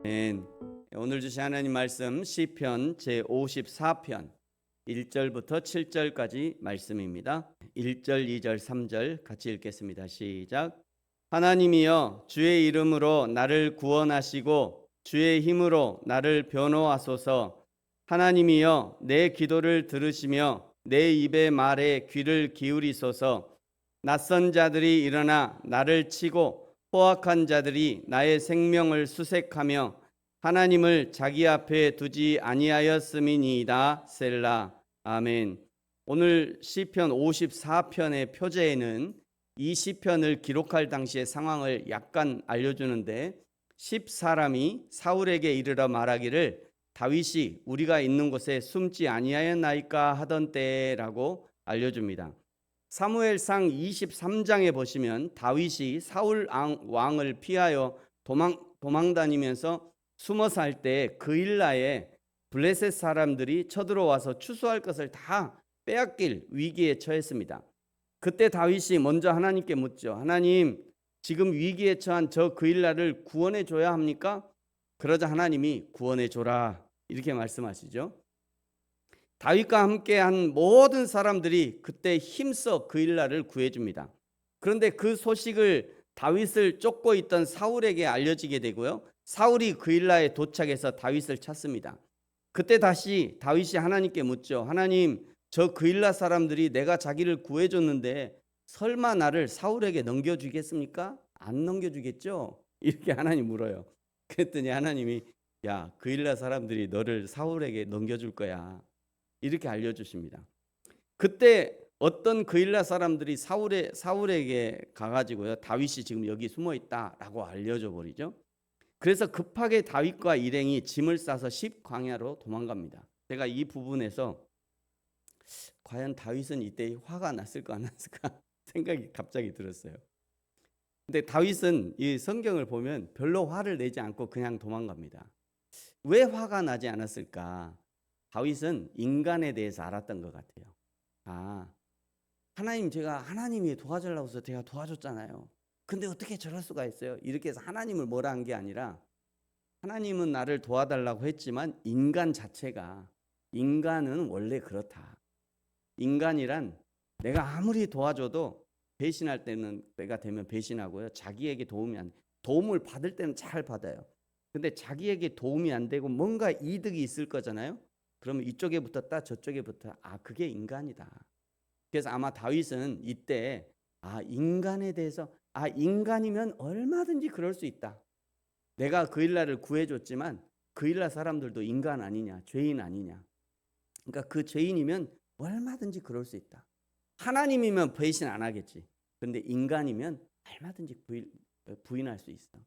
아멘. 오늘 주신 하나님 말씀 시편 제54편 1절부터 7절까지 말씀입니다. 1절, 2절, 3절 같이 읽겠습니다. 시작. 하나님이여 주의 이름으로 나를 구원하시고 주의 힘으로 나를 변호하소서. 하나님이여 내 기도를 들으시며 내 입의 말에 귀를 기울이소서. 낯선 자들이 일어나 나를 치고 포악한 자들이 나의 생명을 수색하며 하나님을 자기 앞에 두지 아니하였음이니이다. 셀라. 아멘. 오늘 시편 54편의 표제에는 이 시편을 기록할 당시의 상황을 약간 알려주는데 10사람이 사울에게 이르러 말하기를 다윗이 우리가 있는 곳에 숨지 아니하였나이까 하던 때라고 알려줍니다. 사무엘상 23장에 보시면 다윗이 사울 왕을 피하여 도망다니면서 숨어 살 때 그일라에 블레셋 사람들이 쳐들어와서 추수할 것을 다 빼앗길 위기에 처했습니다. 그때 다윗이 먼저 하나님께 묻죠. 하나님, 지금 위기에 처한 저 그일라를 구원해 줘야 합니까? 그러자 하나님이 구원해 줘라 이렇게 말씀하시죠. 다윗과 함께한 모든 사람들이 그때 힘써 그일라를 구해줍니다. 그런데 그 소식을 다윗을 쫓고 있던 사울에게 알려지게 되고요. 사울이 그일라에 도착해서 다윗을 찾습니다. 그때 다시 다윗이 하나님께 묻죠. 하나님, 저 그일라 사람들이 내가 자기를 구해줬는데 설마 나를 사울에게 넘겨주겠습니까? 안 넘겨주겠죠? 이렇게 하나님 물어요. 그랬더니 하나님이 야, 그일라 사람들이 너를 사울에게 넘겨줄 거야. 이렇게 알려주십니다. 그때 어떤 그일라 사람들이 사울에게 가가지고요, 다윗이 지금 여기 숨어 있다라고 알려줘 버리죠. 그래서 급하게 다윗과 일행이 짐을 싸서 10광야로 도망갑니다. 제가 이 부분에서 과연 다윗은 이때 화가 났을까 안 났을까 생각이 갑자기 들었어요. 근데 다윗은 이 성경을 보면 별로 화를 내지 않고 그냥 도망갑니다. 왜 화가 나지 않았을까? 다윗은 인간에 대해서 알았던 것 같아요. 하나님, 제가 하나님이 도와주려고 해서 제가 도와줬잖아요. 근데 어떻게 저럴 수가 있어요? 이렇게 해서 하나님을 뭐라 한 게 아니라 하나님은 나를 도와달라고 했지만 인간은 원래 그렇다. 인간이란 내가 아무리 도와줘도 배신할 때는 때가 되면 배신하고요. 자기에게 도움을 받을 때는 잘 받아요. 근데 자기에게 도움이 안 되고 뭔가 이득이 있을 거잖아요. 그러면 이쪽에 붙었다 저쪽에 붙었다. 그게 인간이다. 그래서 아마 다윗은 이때 인간에 대해서 인간이면 얼마든지 그럴 수 있다. 내가 그일라를 구해줬지만 그일라 사람들도 인간 아니냐, 죄인 아니냐. 그러니까 그 죄인이면 얼마든지 그럴 수 있다. 하나님이면 배신 안 하겠지. 그런데 인간이면 얼마든지 부인할 수 있어.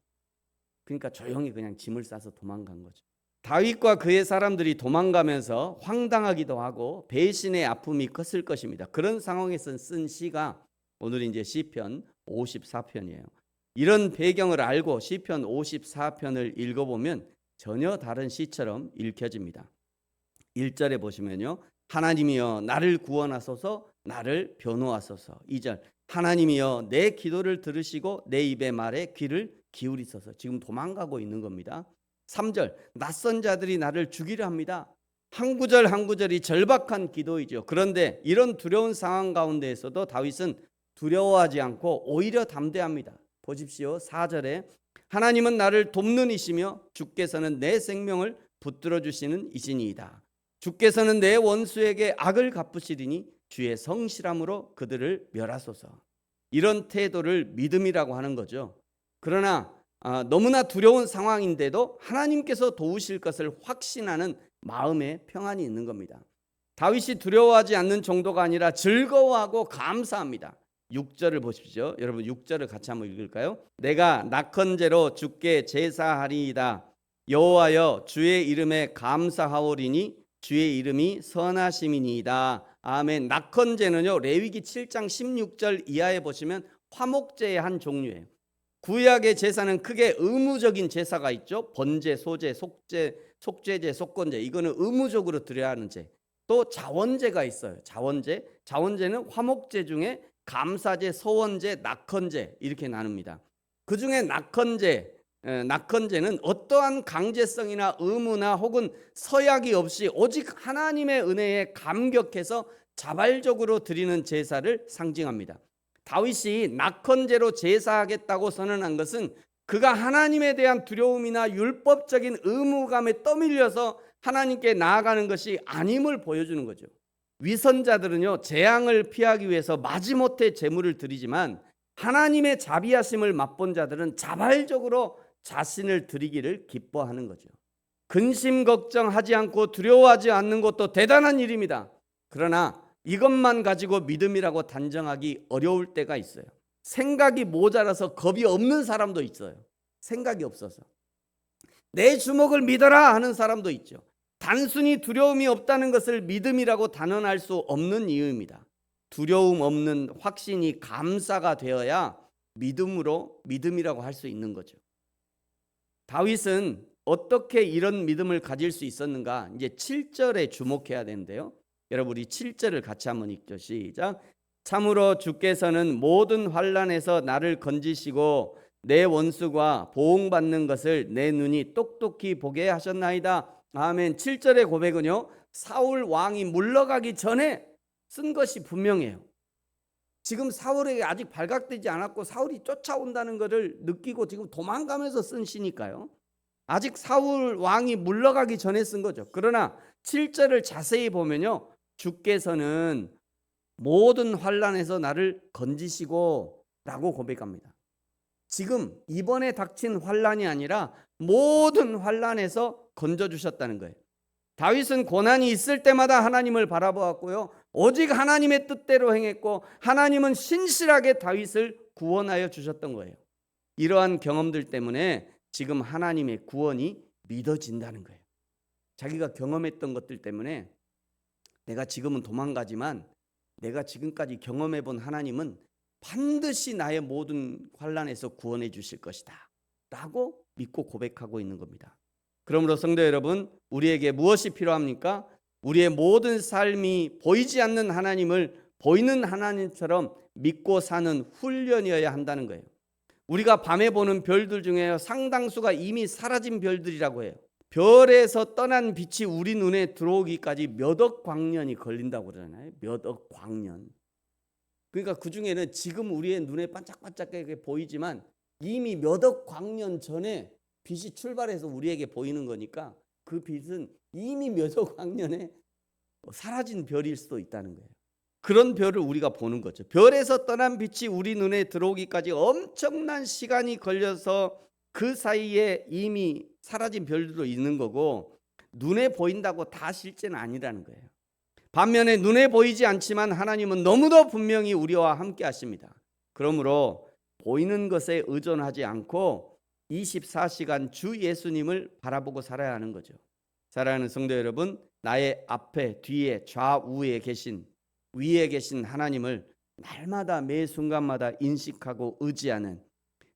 그러니까 조용히 그냥 짐을 싸서 도망간 거죠. 다윗과 그의 사람들이 도망가면서 황당하기도 하고 배신의 아픔이 컸을 것입니다. 그런 상황에서 쓴 시가 오늘 이제 시편 54편이에요. 이런 배경을 알고 시편 54편을 읽어보면 전혀 다른 시처럼 읽혀집니다. 1절에 보시면요. 하나님이여 나를 구원하소서, 나를 변호하소서. 2절 하나님이여 내 기도를 들으시고 내 입의 말에 귀를 기울이소서. 지금 도망가고 있는 겁니다. 3절 낯선 자들이 나를 죽이려 합니다. 한 구절 한 구절이 절박한 기도이죠. 그런데 이런 두려운 상황 가운데에서도 다윗은 두려워하지 않고 오히려 담대합니다. 보십시오. 4절에 하나님은 나를 돕는 이시며 주께서는 내 생명을 붙들어 주시는 이시니이다. 주께서는 내 원수에게 악을 갚으시리니 주의 성실함으로 그들을 멸하소서. 이런 태도를 믿음이라고 하는 거죠. 그러나 너무나 두려운 상황인데도 하나님께서 도우실 것을 확신하는 마음의 평안이 있는 겁니다. 다윗이 두려워하지 않는 정도가 아니라 즐거워하고 감사합니다. 6절을 보십시오. 여러분 6절을 같이 한번 읽을까요? 내가 낙헌제로 주께 제사하리이다. 여호와여 주의 이름에 감사하오리니 주의 이름이 선하심이니이다. 아멘. 낙헌제는요, 레위기 7장 16절 이하에 보시면 화목제의 한 종류예요. 구약의 제사는 크게 의무적인 제사가 있죠. 번제, 소제, 속죄제, 속건제. 이거는 의무적으로 드려야 하는 제. 또 자원제가 있어요. 자원제는 화목제 중에 감사제, 서원제, 낙헌제 이렇게 나눕니다. 그 중에 낙헌제, 낙헌제는 어떠한 강제성이나 의무나 혹은 서약이 없이 오직 하나님의 은혜에 감격해서 자발적으로 드리는 제사를 상징합니다. 다윗이 낙헌제로 제사하겠다고 선언한 것은 그가 하나님에 대한 두려움이나 율법적인 의무감에 떠밀려서 하나님께 나아가는 것이 아님을 보여주는 거죠. 위선자들은요, 재앙을 피하기 위해서 마지못해 제물을 드리지만 하나님의 자비하심을 맛본 자들은 자발적으로 자신을 드리기를 기뻐하는 거죠. 근심 걱정하지 않고 두려워하지 않는 것도 대단한 일입니다. 그러나 이것만 가지고 믿음이라고 단정하기 어려울 때가 있어요. 생각이 모자라서 겁이 없는 사람도 있어요. 생각이 없어서. 내 주먹을 믿어라 하는 사람도 있죠. 단순히 두려움이 없다는 것을 믿음이라고 단언할 수 없는 이유입니다. 두려움 없는 확신이 감사가 되어야 믿음이라고 할 수 있는 거죠. 다윗은 어떻게 이런 믿음을 가질 수 있었는가? 이제 7절에 주목해야 되는데요. 여러분, 우리 7절을 같이 한번 읽죠. 시작. 참으로 주께서는 모든 환난에서 나를 건지시고 내 원수가 보응받는 것을 내 눈이 똑똑히 보게 하셨나이다. 아멘. 7절의 고백은요, 사울 왕이 물러가기 전에 쓴 것이 분명해요. 지금 사울에게 아직 발각되지 않았고 사울이 쫓아온다는 것을 느끼고 지금 도망가면서 쓴 시니까요. 아직 사울 왕이 물러가기 전에 쓴 거죠. 그러나 7절을 자세히 보면요, 주께서는 모든 환난에서 나를 건지시고 라고 고백합니다. 지금 이번에 닥친 환난이 아니라 모든 환난에서 건져주셨다는 거예요. 다윗은 고난이 있을 때마다 하나님을 바라보았고요, 오직 하나님의 뜻대로 행했고 하나님은 신실하게 다윗을 구원하여 주셨던 거예요. 이러한 경험들 때문에 지금 하나님의 구원이 믿어진다는 거예요. 자기가 경험했던 것들 때문에 내가 지금은 도망가지만 내가 지금까지 경험해 본 하나님은 반드시 나의 모든 환난에서 구원해 주실 것이다 라고 믿고 고백하고 있는 겁니다. 그러므로 성도 여러분, 우리에게 무엇이 필요합니까? 우리의 모든 삶이 보이지 않는 하나님을 보이는 하나님처럼 믿고 사는 훈련이어야 한다는 거예요. 우리가 밤에 보는 별들 중에 상당수가 이미 사라진 별들이라고 해요. 별에서 떠난 빛이 우리 눈에 들어오기까지 몇 억 광년이 걸린다고 그러잖아요. 몇 억 광년. 그러니까 그 중에는 지금 우리의 눈에 반짝반짝하게 보이지만 이미 몇 억 광년 전에 빛이 출발해서 우리에게 보이는 거니까 그 빛은 이미 몇 억 광년에 사라진 별일 수도 있다는 거예요. 그런 별을 우리가 보는 거죠. 별에서 떠난 빛이 우리 눈에 들어오기까지 엄청난 시간이 걸려서 그 사이에 이미 사라진 별들도 있는 거고, 눈에 보인다고 다 실제는 아니라는 거예요. 반면에 눈에 보이지 않지만 하나님은 너무도 분명히 우리와 함께 하십니다. 그러므로 보이는 것에 의존하지 않고 24시간 주 예수님을 바라보고 살아야 하는 거죠. 사랑하는 성도 여러분, 나의 앞에, 뒤에, 좌우에 계신, 위에 계신 하나님을 날마다 매 순간마다 인식하고 의지하는,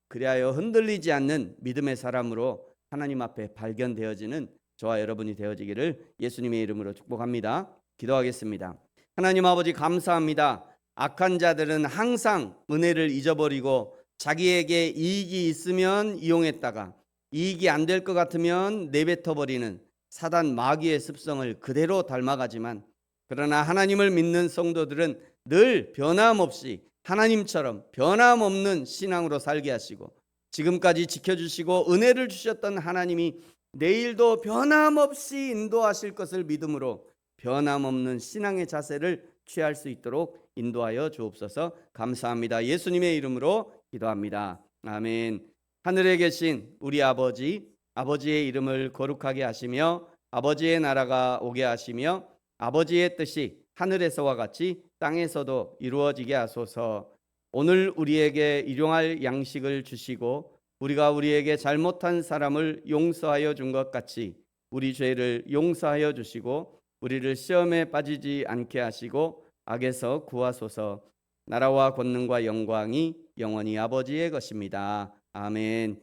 그리하여 흔들리지 않는 믿음의 사람으로 하나님 앞에 발견되어지는 저와 여러분이 되어지기를 예수님의 이름으로 축복합니다. 기도하겠습니다. 하나님 아버지, 감사합니다. 악한 자들은 항상 은혜를 잊어버리고 자기에게 이익이 있으면 이용했다가 이익이 안 될 것 같으면 내뱉어버리는 사단 마귀의 습성을 그대로 닮아가지만, 그러나 하나님을 믿는 성도들은 늘 변함없이 하나님처럼 변함없는 신앙으로 살게 하시고 지금까지 지켜주시고 은혜를 주셨던 하나님이 내일도 변함없이 인도하실 것을 믿음으로 변함없는 신앙의 자세를 취할 수 있도록 인도하여 주옵소서. 감사합니다. 예수님의 이름으로 기도합니다. 아멘. 하늘에 계신 우리 아버지, 아버지의 이름을 거룩하게 하시며 아버지의 나라가 오게 하시며 아버지의 뜻이 하늘에서와 같이 땅에서도 이루어지게 하소서. 오늘 우리에게 일용할 양식을 주시고 우리가 우리에게 잘못한 사람을 용서하여 준 것 같이 우리 죄를 용서하여 주시고 우리를 시험에 빠지지 않게 하시고 악에서 구하소서. 나라와 권능과 영광이 영원히 아버지의 것입니다. 아멘.